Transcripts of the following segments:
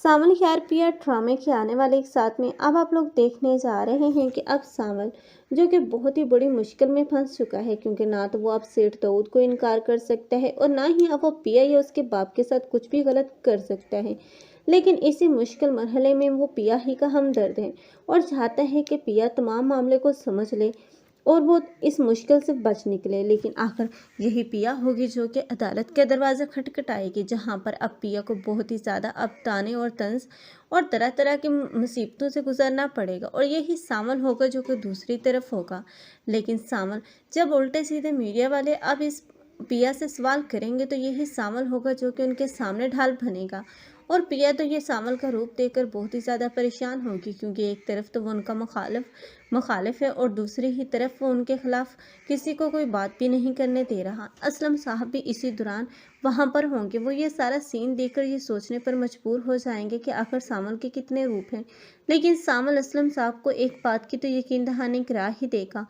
सावन यार पिया ड्रामे के आने वाले एक साथ में अब आप लोग देखने जा रहे हैं कि अब सावन जो कि बहुत ही बड़ी मुश्किल में फंस चुका है, क्योंकि ना तो वो अब सेठ दाऊद को इनकार कर सकता है और ना ही अब वो पिया या उसके बाप के साथ कुछ भी गलत कर सकता है। लेकिन इसी मुश्किल मरहले में वो पिया ही का हमदर्द है और चाहता है कि पिया तमाम मामले को समझ ले और वो इस मुश्किल से बच निकले। लेकिन आखिर यही पिया होगी जो कि अदालत के दरवाज़े खटखटाएगी, जहां पर अब पिया को बहुत ही ज़्यादा अब ताने और तंज और तरह तरह की मुसीबतों से गुजरना पड़ेगा। और यही सामल होगा जो कि दूसरी तरफ होगा। लेकिन सामल जब उल्टे सीधे मीडिया वाले अब इस पिया से सवाल करेंगे तो यही सामल होगा जो कि उनके सामने ढाल बनेगा। और पिया तो ये सामल का रूप देखकर बहुत ही ज़्यादा परेशान होगी, क्योंकि एक तरफ तो वो उनका मुखालिफ है और दूसरी ही तरफ वो उनके खिलाफ किसी को कोई बात भी नहीं करने दे रहा। असलम साहब भी इसी दौरान वहाँ पर होंगे। वो ये सारा सीन देखकर ये सोचने पर मजबूर हो जाएंगे कि आखिर सामल के कितने रूप हैं। लेकिन सामल असलम साहब को एक बात की तो यकीन दहानी करा ही देगा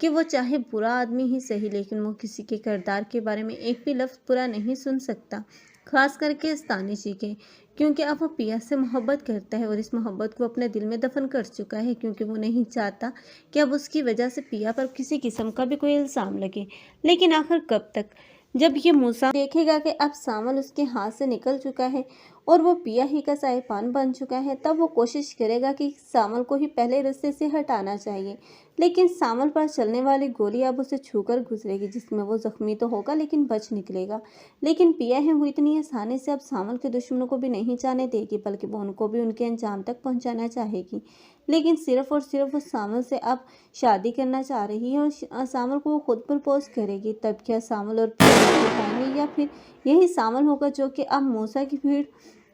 कि वो चाहे बुरा आदमी ही सही, लेकिन वो किसी के किरदार के बारे में एक भी लफ्ज़ बुरा नहीं सुन सकता, खास करके इस्तानी जी के, क्योंकि अब वो पिया से मोहब्बत करता है और इस मोहब्बत को अपने दिल में दफन कर चुका है, क्योंकि वो नहीं चाहता कि अब उसकी वजह से पिया पर किसी किस्म का भी कोई इल्ज़ाम लगे। लेकिन आखिर कब तक, जब ये मूसा देखेगा कि अब सामल उसके हाथ से निकल चुका है और वो पिया ही का साहिबान बन चुका है, तब वो कोशिश करेगा कि सामल को ही पहले रास्ते से हटाना चाहिए। लेकिन सामल पर चलने वाली गोली अब उसे छूकर गुजरेगी, जिसमें वो जख्मी तो होगा लेकिन बच निकलेगा। लेकिन पिया है वो इतनी आसानी से अब सामल के दुश्मनों को भी नहीं जाने देगी, बल्कि वो उनको भी उनके अंजाम तक पहुंचाना चाहेगी। लेकिन सिर्फ और सिर्फ वो सामल से अब शादी करना चाह रही है और सामल को वो खुद प्रपोज करेगी। तब क्या सामल और पिया पाएंगे, या फिर यही सामल होगा जो कि अब मूसा की भीड़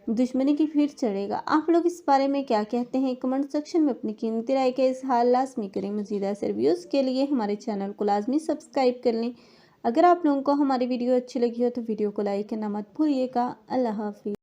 दुश्मनी की भीड़ चढ़ेगा? आप लोग इस बारे में क्या कहते हैं? कमेंट सेक्शन में अपनी कीमती राय का इजहार लाजमी करें। मज़ीद ऐसे रिव्यूज़ के लिए हमारे चैनल को लाजमी सब्सक्राइब कर लें। अगर आप लोगों को हमारी वीडियो अच्छी लगी हो तो वीडियो को लाइक करना मत भूलिएगा। अल्लाह हाफिज़।